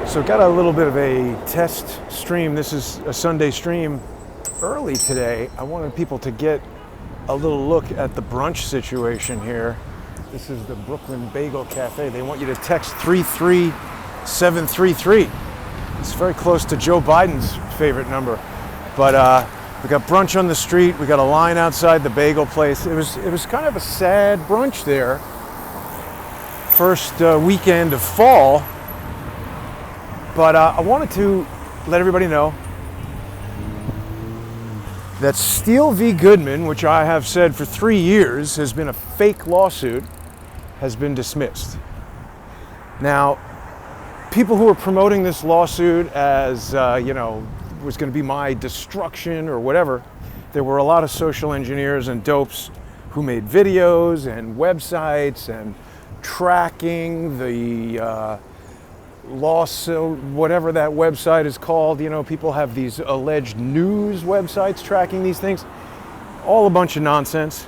So got a little bit of a test stream. This is a Sunday stream early today. I wanted people to get a little look at the brunch situation here. This is the Brooklyn Bagel Cafe. They want you to text 33733. It's very close to Joe Biden's favorite number. But we got brunch on the street. We got a line outside the bagel place. It was kind of a sad brunch there. First weekend of fall. But I wanted to let everybody know that Steele v. Goodman, which I have said for 3 years has been a fake lawsuit, has been dismissed. Now, people who are promoting this lawsuit as, was going to be my destruction or whatever, there were a lot of social engineers and dopes who made videos and websites and tracking the lawsuit, whatever that website is called. People have these alleged news websites tracking these things. All a bunch of nonsense.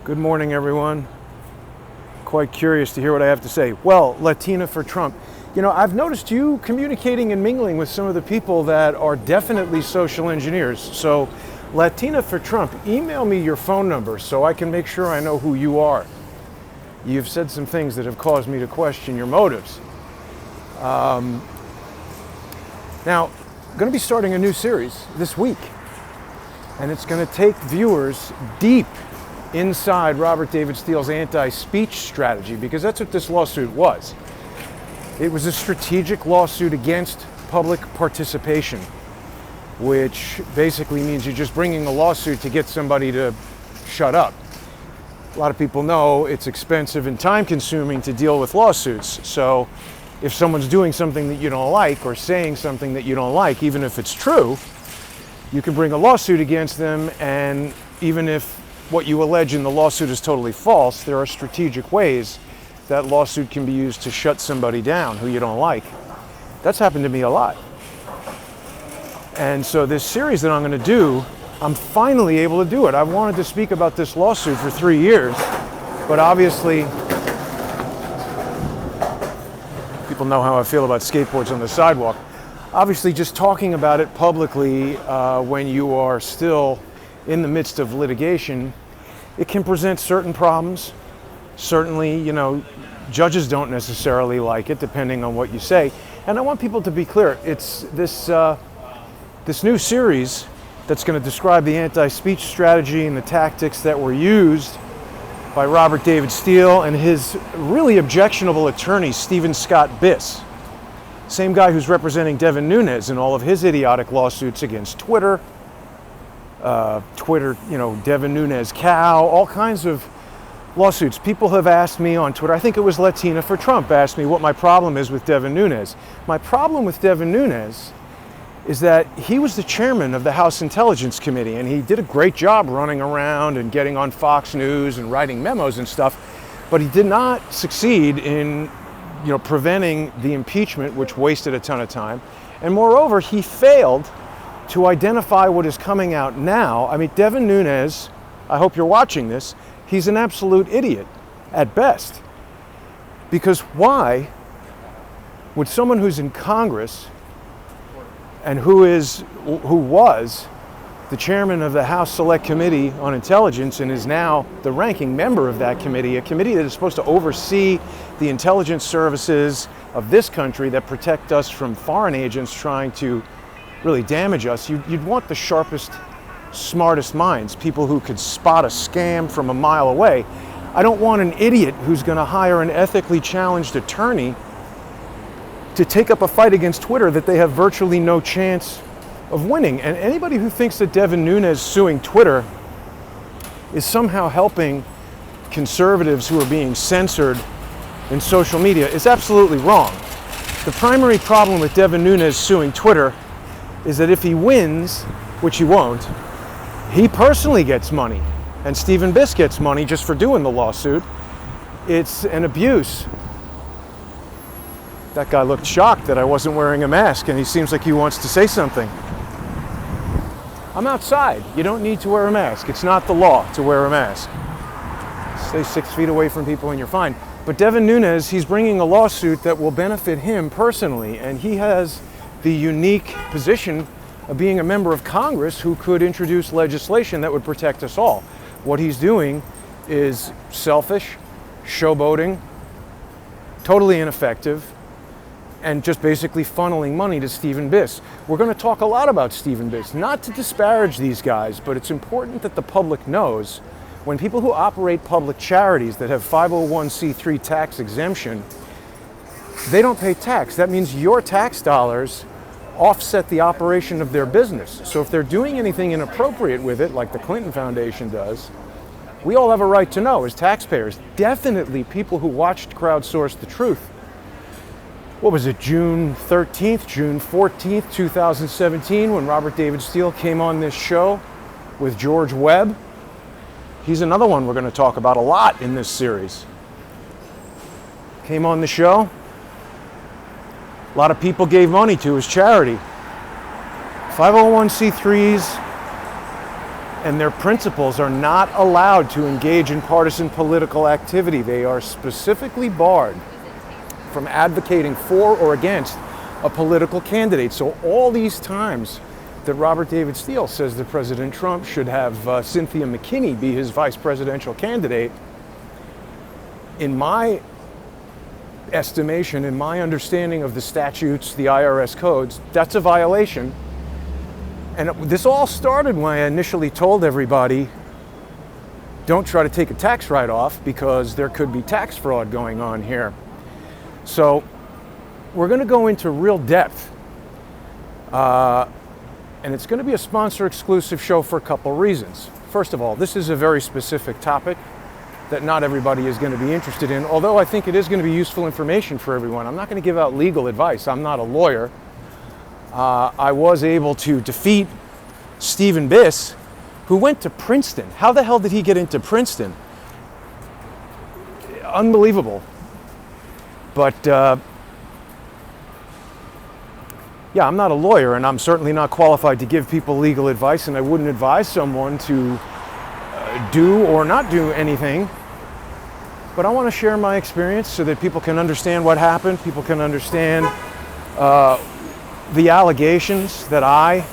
Good morning, everyone. Quite curious to hear what I have to say. Well, Latina for Trump. I've noticed you communicating and mingling with some of the people that are definitely social engineers. So, Latina for Trump, email me your phone number so I can make sure I know who you are. You've said some things that have caused me to question your motives. Now, I'm going to be starting a new series this week, and it's going to take viewers deep inside Robert David Steele's anti-speech strategy, because that's what this lawsuit was. It was a strategic lawsuit against public participation, which basically means you're just bringing a lawsuit to get somebody to shut up. A lot of people know it's expensive and time-consuming to deal with lawsuits, so if someone's doing something that you don't like or saying something that you don't like, even if it's true, you can bring a lawsuit against them, and even if what you allege in the lawsuit is totally false, there are strategic ways that lawsuit can be used to shut somebody down who you don't like. That's happened to me a lot. And so this series that I'm going to do, I'm finally able to do it. I wanted to speak about this lawsuit for 3 years, but obviously people know how I feel about skateboards on the sidewalk. Obviously, just talking about it publicly when you are still in the midst of litigation, it can present certain problems. Certainly, judges don't necessarily like it, depending on what you say. And I want people to be clear. It's this new series that's going to describe the anti-speech strategy and the tactics that were used by Robert David Steele and his really objectionable attorney, Stephen Scott Biss. Same guy who's representing Devin Nunes in all of his idiotic lawsuits against Twitter. Devin Nunes cow, all kinds of lawsuits. People have asked me on Twitter, I think it was Latina for Trump, asked me what my problem is with Devin Nunes. My problem with Devin Nunes is that he was the chairman of the House Intelligence Committee, and he did a great job running around and getting on Fox News and writing memos and stuff, but he did not succeed in preventing the impeachment, which wasted a ton of time. And moreover, he failed to identify what is coming out now. I mean, Devin Nunes, I hope you're watching this, he's an absolute idiot at best. Because why would someone who's in Congress and who was the chairman of the House Select Committee on Intelligence and is now the ranking member of that committee, a committee that is supposed to oversee the intelligence services of this country that protect us from foreign agents trying to really damage us. You'd want the sharpest, smartest minds, people who could spot a scam from a mile away. I don't want an idiot who's going to hire an ethically challenged attorney to take up a fight against Twitter that they have virtually no chance of winning. And anybody who thinks that Devin Nunes suing Twitter is somehow helping conservatives who are being censored in social media is absolutely wrong. The primary problem with Devin Nunes suing Twitter is that if he wins, which he won't, he personally gets money, and Stephen Biss gets money just for doing the lawsuit. It's an abuse. That guy looked shocked that I wasn't wearing a mask, and he seems like he wants to say something. I'm outside. You don't need to wear a mask. It's not the law to wear a mask. Stay 6 feet away from people and you're fine. But Devin Nunes, he's bringing a lawsuit that will benefit him personally, and he has the unique position of being a member of Congress who could introduce legislation that would protect us all. What he's doing is selfish, showboating, totally ineffective, and just basically funneling money to Stephen Biss. We're going to talk a lot about Stephen Biss, not to disparage these guys, but it's important that the public knows when people who operate public charities that have 501c3 tax exemption, they don't pay tax. That means your tax dollars offset the operation of their business. So if they're doing anything inappropriate with it, like the Clinton Foundation does, we all have a right to know as taxpayers. Definitely people who watched Crowdsource the Truth. What was it, June 13th, June 14th, 2017, when Robert David Steele came on this show with George Webb. He's another one we're going to talk about a lot in this series. Came on the show. A lot of people gave money to his charity. 501c3s and their principals are not allowed to engage in partisan political activity. They are specifically barred from advocating for or against a political candidate. So all these times that Robert David Steele says that President Trump should have Cynthia McKinney be his vice presidential candidate, in my estimation, in my understanding of the statutes, the IRS codes, that's a violation. And this all started when I initially told everybody, don't try to take a tax write-off because there could be tax fraud going on here. So we're going to go into real depth. And it's going to be a sponsor-exclusive show for a couple reasons. First of all, this is a very specific topic that not everybody is going to be interested in, although I think it is going to be useful information for everyone. I'm not going to give out legal advice. I'm not a lawyer. I was able to defeat Stephen Biss, who went to Princeton. How the hell did he get into Princeton? Unbelievable. But yeah, I'm not a lawyer, and I'm certainly not qualified to give people legal advice, and I wouldn't advise someone to do or not do anything. But I want to share my experience so that people can understand what happened, people can understand the allegations that I,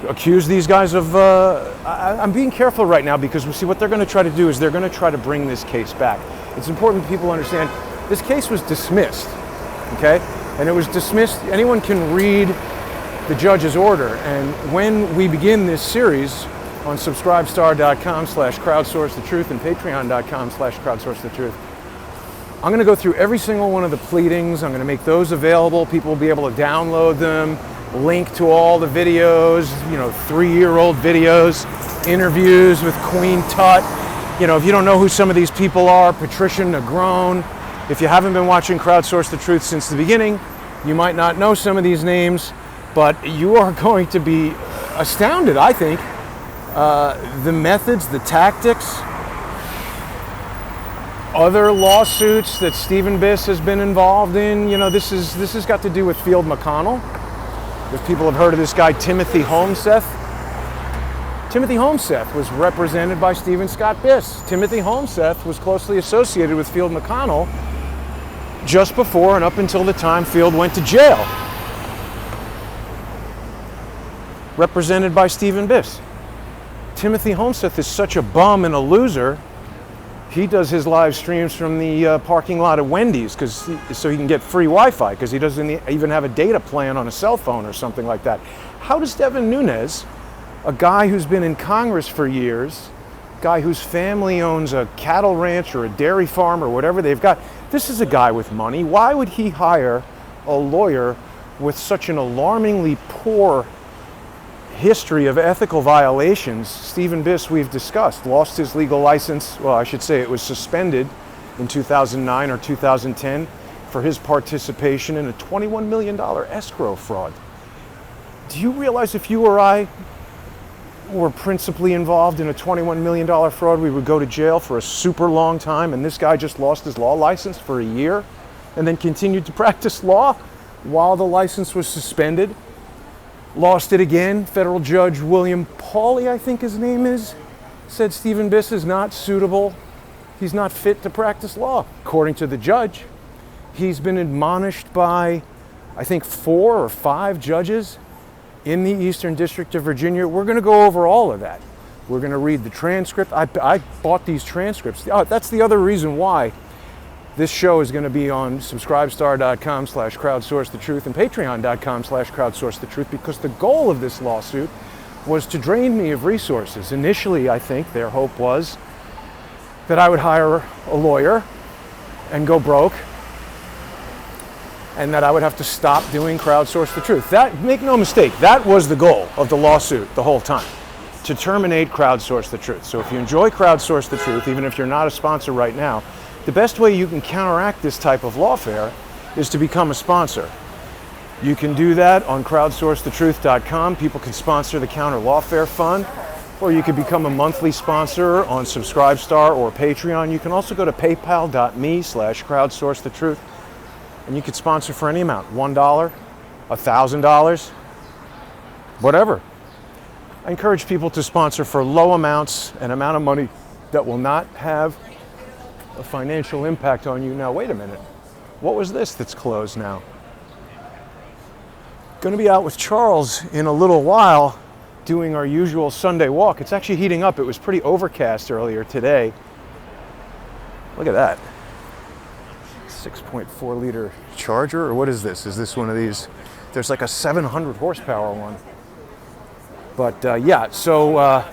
accuse these guys of. I'm being careful right now because we see what they're going to try to do is they're going to try to bring this case back. It's important that people understand this case was dismissed, okay? And it was dismissed. Anyone can read the judge's order. And when we begin this series on subscribestar.com/crowdsourcethetruth and patreon.com/crowdsourcethetruth, I'm going to go through every single one of the pleadings. I'm going to make those available. People will be able to download them, link to all the videos, 3-year-old videos, interviews with Queen Tut. If you don't know who some of these people are, Patricia Negron. If you haven't been watching Crowdsource the Truth since the beginning, you might not know some of these names, but you are going to be astounded, I think. The methods, the tactics, other lawsuits that Stephen Biss has been involved in. This has got to do with Field McConnell. If people have heard of this guy, Timothy Homseth. Timothy Homseth was represented by Stephen Scott Biss. Timothy Homseth was closely associated with Field McConnell just before and up until the time Field went to jail. Represented by Stephen Biss. Timothy Homseth is such a bum and a loser. He does his live streams from the parking lot at Wendy's so he can get free Wi-Fi because he doesn't even have a data plan on a cell phone or something like that. How does Devin Nunes, a guy who's been in Congress for years, a guy whose family owns a cattle ranch or a dairy farm or whatever they've got, this is a guy with money. Why would he hire a lawyer with such an alarmingly poor history of ethical violations? Stephen Biss, we've discussed, lost his legal license. Well, I should say it was suspended in 2009 or 2010 for his participation in a $21 million escrow fraud. Do you realize if you or I were principally involved in a $21 million fraud, we would go to jail for a super long time, and this guy just lost his law license for a year and then continued to practice law while the license was suspended? Lost it again. Federal Judge William Pauley, I think his name is, said Stephen Biss is not suitable. He's not fit to practice law. According to the judge, he's been admonished by, I think, 4 or 5 judges in the Eastern District of Virginia. We're going to go over all of that. We're going to read the transcript. I bought these transcripts. That's the other reason why this show is going to be on subscribestar.com/crowdsourcethetruth and patreon.com/crowdsourcethetruth, because the goal of this lawsuit was to drain me of resources. Initially, I think their hope was that I would hire a lawyer and go broke, and that I would have to stop doing Crowdsource the Truth. That, make no mistake, that was the goal of the lawsuit the whole time, to terminate Crowdsource the Truth. So if you enjoy Crowdsource the Truth, even if you're not a sponsor right now, the best way you can counteract this type of lawfare is to become a sponsor. You can do that on crowdsourcethetruth.com. People can sponsor the Counterlawfare Fund, or you can become a monthly sponsor on Subscribestar or Patreon. You can also go to paypal.me/crowdsourcethetruth, and you can sponsor for any amount, $1, $1,000, whatever. I encourage people to sponsor for low amounts, an amount of money that will not have a financial impact on you. Now, wait a minute. What was this that's closed now? Going to be out with Charles in a little while doing our usual Sunday walk. It's actually heating up. It was pretty overcast earlier today. Look at that. 6.4 liter Charger, or what is this? Is this one of these? There's like a 700 horsepower one. But yeah, so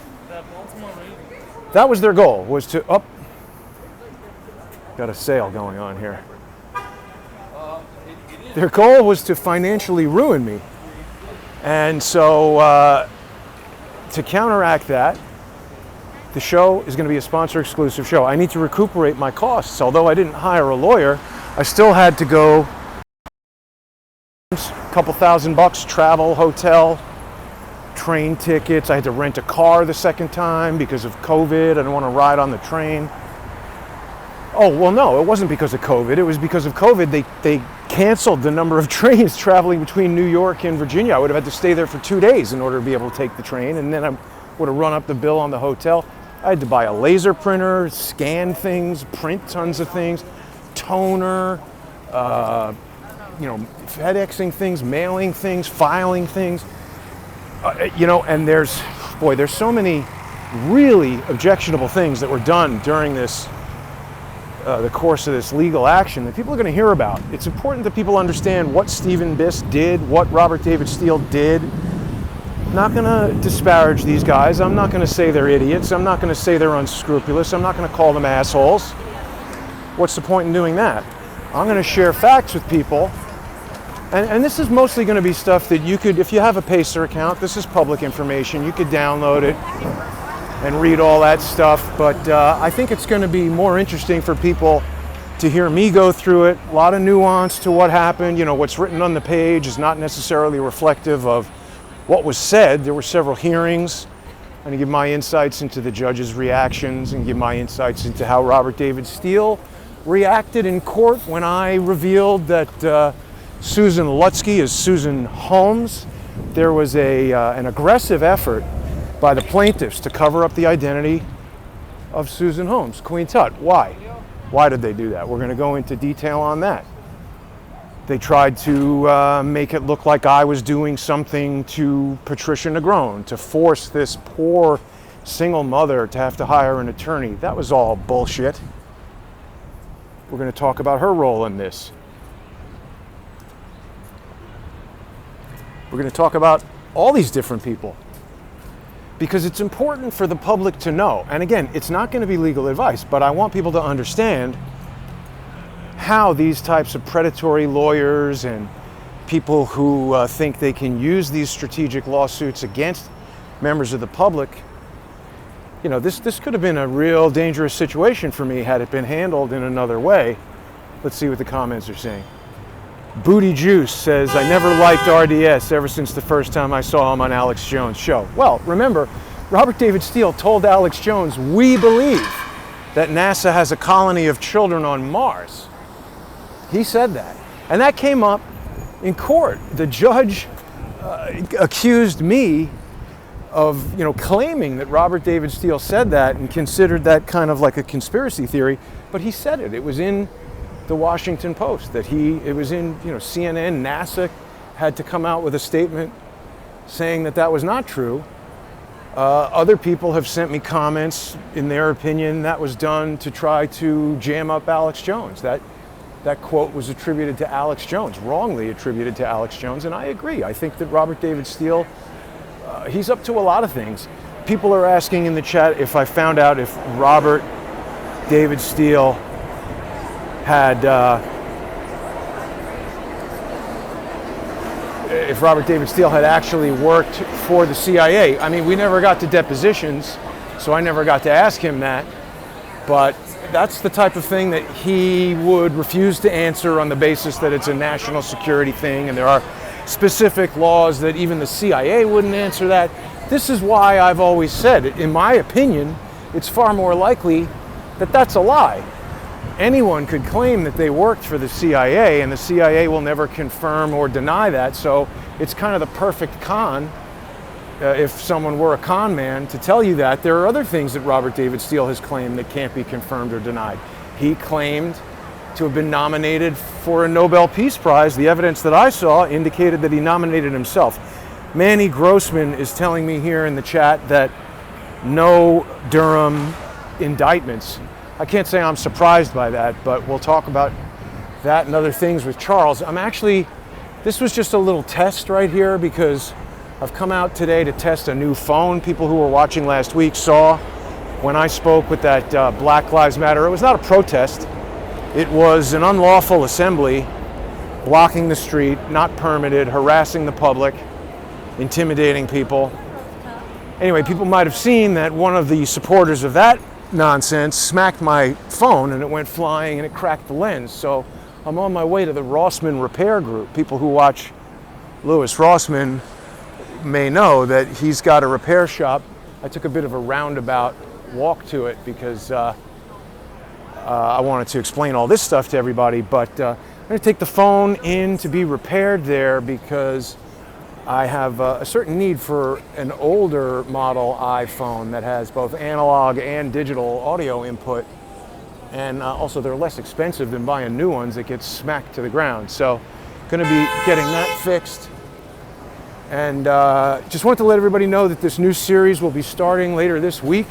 that was their goal, was to got a sale going on here. Their goal was to financially ruin me. And so to counteract that, the show is going to be a sponsor exclusive show. I need to recuperate my costs. Although I didn't hire a lawyer, I still had to go a couple $1,000, travel, hotel, train tickets. I had to rent a car the second time because of COVID. I didn't want to ride on the train. Oh, well, no, it wasn't because of COVID. It was because of COVID. They canceled the number of trains traveling between New York and Virginia. I would have had to stay there for 2 days in order to be able to take the train, and then I would have run up the bill on the hotel. I had to buy a laser printer, scan things, print tons of things, toner, FedExing things, mailing things, filing things. And there's so many really objectionable things that were done during this the course of this legal action that people are going to hear about. It's important that people understand what Stephen Biss did, what Robert David Steele did. I'm not going to disparage these guys. I'm not going to say they're idiots. I'm not going to say they're unscrupulous. I'm not going to call them assholes. What's the point in doing that? I'm going to share facts with people. And this is mostly going to be stuff that you could, if you have a Pacer account, this is public information. You could download it and read all that stuff, but I think it's going to be more interesting for people to hear me go through it. A lot of nuance to what happened. What's written on the page is not necessarily reflective of what was said. There were several hearings. I'm going to give my insights into the judge's reactions and give my insights into how Robert David Steele reacted in court when I revealed that Susan Lutsky is Susan Holmes. There was an aggressive effort by the plaintiffs to cover up the identity of Susan Holmes, Queen Tut. Why? Why did they do that? We're going to go into detail on that. They tried to make it look like I was doing something to Patricia Negron, to force this poor single mother to have to hire an attorney. That was all bullshit. We're going to talk about her role in this. We're going to talk about all these different people, because it's important for the public to know. And again, it's not going to be legal advice, but I want people to understand how these types of predatory lawyers and people who think they can use these strategic lawsuits against members of the public, this could have been a real dangerous situation for me had it been handled in another way. Let's see what the comments are saying. Booty Juice says, I never liked RDS ever since the first time I saw him on Alex Jones' show. Well, remember, Robert David Steele told Alex Jones, we believe that NASA has a colony of children on Mars. He said that. And that came up in court. The judge accused me of, claiming that Robert David Steele said that and considered that kind of like a conspiracy theory, but he said it. It was in the Washington Post it was in, CNN. NASA had to come out with a statement saying that was not true. Other people have sent me comments, in their opinion, that was done to try to jam up Alex Jones. That quote was attributed to Alex Jones, wrongly attributed to Alex Jones, and I agree. I think that Robert David Steele, he's up to a lot of things. People are asking in the chat if I found out if Robert David Steele had actually worked for the CIA. I mean, we never got to depositions, so I never got to ask him that. But that's the type of thing that he would refuse to answer on the basis that it's a national security thing, and there are specific laws that even the CIA wouldn't answer that. This is why I've always said, in my opinion, it's far more likely that that's a lie. Anyone could claim that they worked for the CIA, and the CIA will never confirm or deny that, so it's kind of the perfect con, if someone were a con man, to tell you that. There are other things that Robert David Steele has claimed that can't be confirmed or denied. He claimed to have been nominated for a Nobel Peace Prize. The evidence that I saw indicated that he nominated himself. Manny Grossman is telling me here in the chat that no Durham indictments. I can't say I'm surprised by that, but we'll talk about that and other things with Charles. This was just a little test right here because I've come out today to test a new phone. People who were watching last week saw when I spoke with that Black Lives Matter. It was not a protest. It was an unlawful assembly, blocking the street, not permitted, harassing the public, intimidating people. Anyway, people might have seen that one of the supporters of that nonsense smacked my phone and it went flying and it cracked the lens. So I'm on my way to the Rossman Repair Group. People who watch Louis Rossman may know that he's got a repair shop. I took a bit of a roundabout walk to it because I wanted to explain all this stuff to everybody, but I'm going to take the phone in to be repaired there because I have a certain need for an older model iPhone that has both analog and digital audio input, and also they're less expensive than buying new ones that get smacked to the ground. So going to be getting that fixed, and just want to let everybody know that this new series will be starting later this week.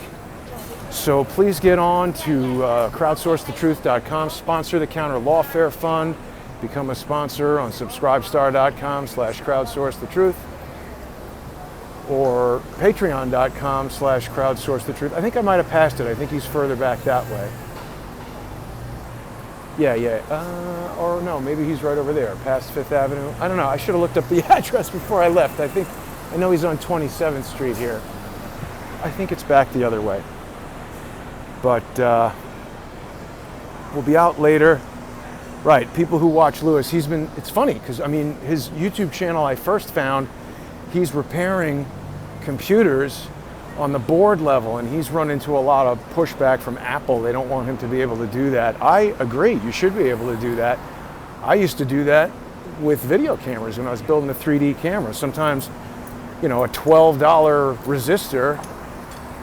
So please get on to crowdsourcethetruth.com, sponsor the Counterlawfare Fund, become a sponsor on subscribestar.com/crowdsourcethetruth or patreon.com/crowdsourcethetruth. I think I might have passed it. I think he's further back that way. Yeah. Or no, maybe he's right over there, past 5th Avenue. I don't know. I should have looked up the address before I left. I know he's on 27th Street here. I think it's back the other way. But we'll be out later. Right, people who watch Louis, it's funny because his YouTube channel I first found, he's repairing computers on the board level, and he's run into a lot of pushback from Apple. They don't want him to be able to do that. I agree, you should be able to do that. I used to do that with video cameras when I was building a 3D camera. Sometimes, a $12 resistor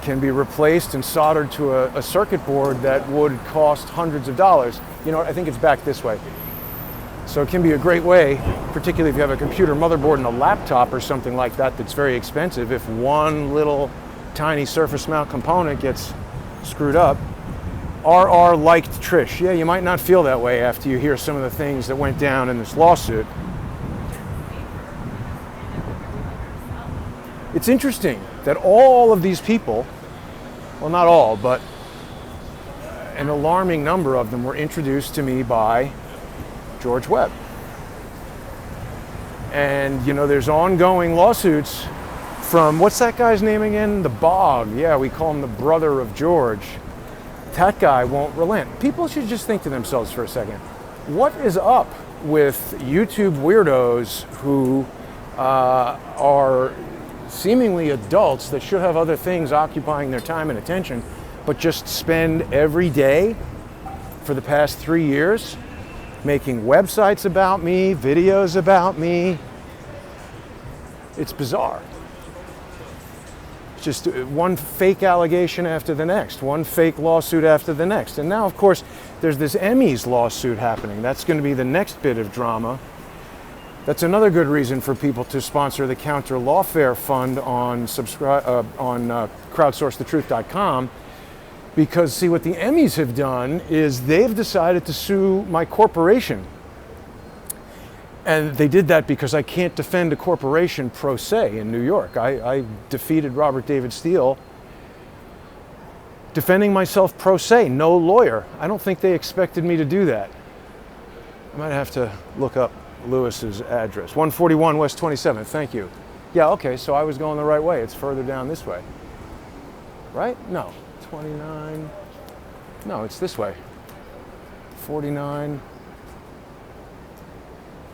can be replaced and soldered to a circuit board that would cost hundreds of dollars. You know what, I think it's back this way. So it can be a great way, particularly if you have a computer motherboard and a laptop or something like that that's very expensive, if one little tiny surface mount component gets screwed up. RR liked Trish. Yeah, you might not feel that way after you hear some of the things that went down in this lawsuit. It's interesting that all of these people, well, not all, but an alarming number of them were introduced to me by George Webb. And, there's ongoing lawsuits from, what's that guy's name again? The Bog. Yeah, we call him the brother of George. That guy won't relent. People should just think to themselves for a second, what is up with YouTube weirdos who are seemingly adults that should have other things occupying their time and attention, but just spend every day for the past 3 years making websites about me, videos about me? It's bizarre. Just one fake allegation after the next, one fake lawsuit after the next. And now, of course, there's this Emmys lawsuit happening. That's going to be the next bit of drama. That's another good reason for people to sponsor the Counterlawfare fund on crowdsourcethetruth.com, because see, what the Emmys have done is they've decided to sue my corporation. And they did that because I can't defend a corporation pro se in New York. I defeated Robert David Steele defending myself pro se, no lawyer. I don't think they expected me to do that. I might have to look up Lewis's address. 141 West 27th, thank you. Yeah, okay, so I was going the right way. It's further down this way. Right? No, 29. No, it's this way. 49.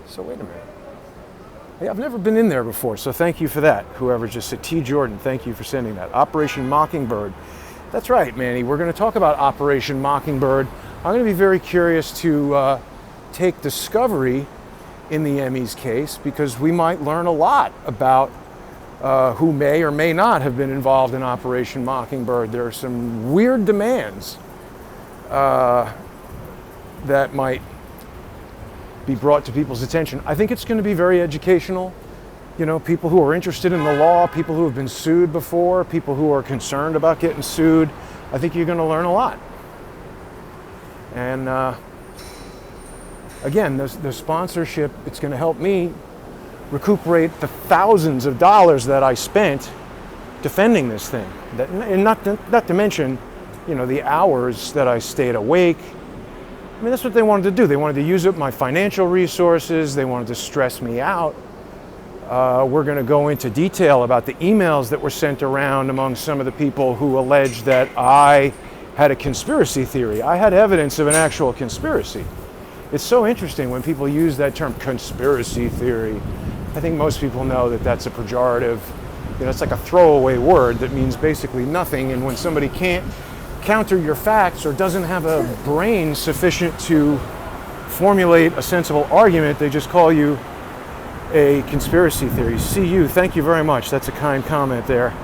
So wait a minute. Hey, I've never been in there before, so thank you for that. Whoever just said, T. Jordan, thank you for sending that. Operation Mockingbird. That's right, Manny. We're going to talk about Operation Mockingbird. I'm going to be very curious to take discovery in the Emmys case, because we might learn a lot about who may or may not have been involved in Operation Mockingbird. There are some weird demands that might be brought to people's attention. I think it's going to be very educational. You know, people who are interested in the law, people who have been sued before, people who are concerned about getting sued. I think you're going to learn a lot. And again, the sponsorship, it's going to help me recuperate the thousands of dollars that I spent defending this thing. And not to mention, you know, the hours that I stayed awake. I mean, that's what they wanted to do. They wanted to use up my financial resources. They wanted to stress me out. We're going to go into detail about the emails that were sent around among some of the people who alleged that I had a conspiracy theory. I had evidence of an actual conspiracy. It's so interesting when people use that term, conspiracy theory. I think most people know that that's a pejorative. You know, it's like a throwaway word that means basically nothing. And when somebody can't counter your facts or doesn't have a brain sufficient to formulate a sensible argument, they just call you a conspiracy theory. See you. Thank you very much. That's a kind comment there.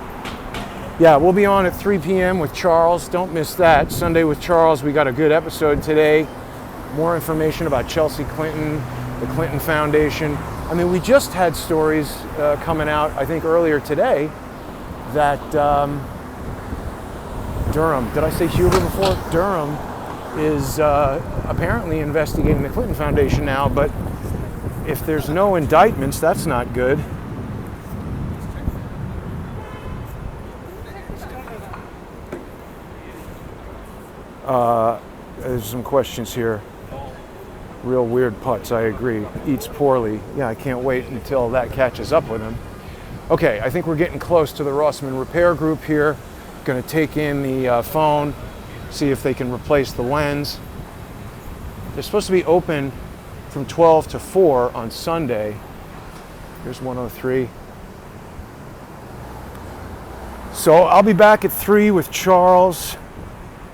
Yeah, we'll be on at 3 p.m. with Charles. Don't miss that. Sunday with Charles. We got a good episode today. More information about Chelsea Clinton, the Clinton Foundation. I mean, we just had stories coming out, I think earlier today, that Durham, did I say Huber before? Durham is apparently investigating the Clinton Foundation now, but if there's no indictments, that's not good. There's some questions here. Real weird putts, I agree. Eats poorly. Yeah, I can't wait until that catches up with him. Okay, I think we're getting close to the Rossman Repair Group here. Going to take in the phone, see if they can replace the lens. They're supposed to be open from 12 to 4 on Sunday. Here's 103. So I'll be back at 3 with Charles.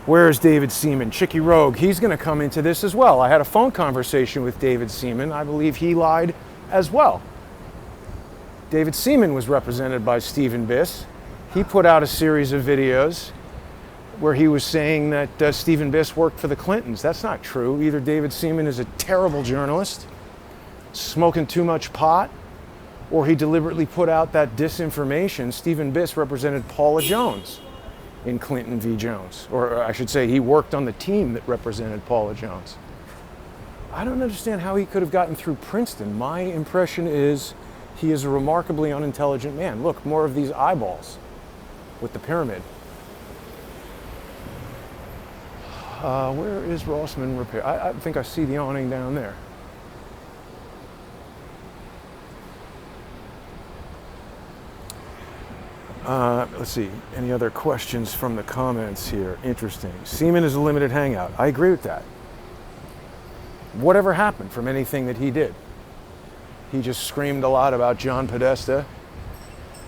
Where's David Seaman? Chicky Rogue. He's going to come into this as well. I had a phone conversation with David Seaman. I believe he lied as well. David Seaman was represented by Stephen Biss. He put out a series of videos where he was saying that Stephen Biss worked for the Clintons. That's not true. Either David Seaman is a terrible journalist, smoking too much pot, or he deliberately put out that disinformation. Stephen Biss represented Paula Jones in Clinton v. Jones. Or I should say, he worked on the team that represented Paula Jones. I don't understand how he could have gotten through Princeton. My impression is he is a remarkably unintelligent man. Look, more of these eyeballs with the pyramid. Where is Rossman Repair? I think I see the awning down there. Let's see, any other questions from the comments here? Interesting. Seaman is a limited hangout. I agree with that. Whatever happened from anything that he did? He just screamed a lot about John Podesta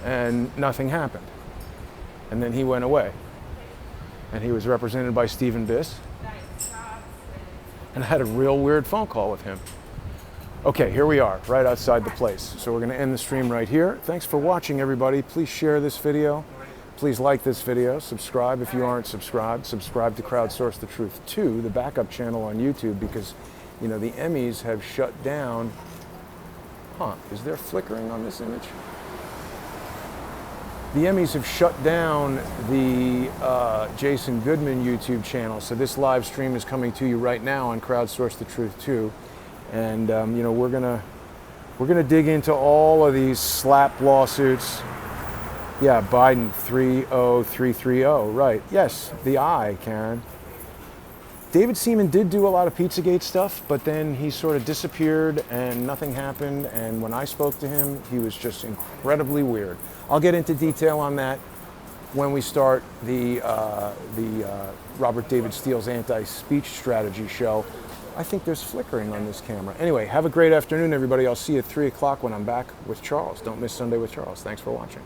and nothing happened. And then he went away. And he was represented by Stephen Biss. And I had a real weird phone call with him. Okay, here we are, right outside the place. So we're going to end the stream right here. Thanks for watching, everybody. Please share this video. Please like this video, subscribe if you aren't subscribed, subscribe to Crowdsource the Truth 2, the backup channel on YouTube, because, you know, the Emmys have shut down. Is there flickering on this image? The Emmys have shut down the Jason Goodman YouTube channel, so this live stream is coming to you right now on Crowdsource the Truth 2, and you know, we're gonna dig into all of these slap lawsuits. Yeah, Biden 30330, right? Yes, the I, Karen. David Seaman did do a lot of Pizzagate stuff, but then he sort of disappeared and nothing happened. And when I spoke to him, he was just incredibly weird. I'll get into detail on that when we start the Robert David Steele's anti-speech strategy show. I think there's flickering on this camera. Anyway, have a great afternoon, everybody. I'll see you at 3 o'clock when I'm back with Charles. Don't miss Sunday with Charles. Thanks for watching.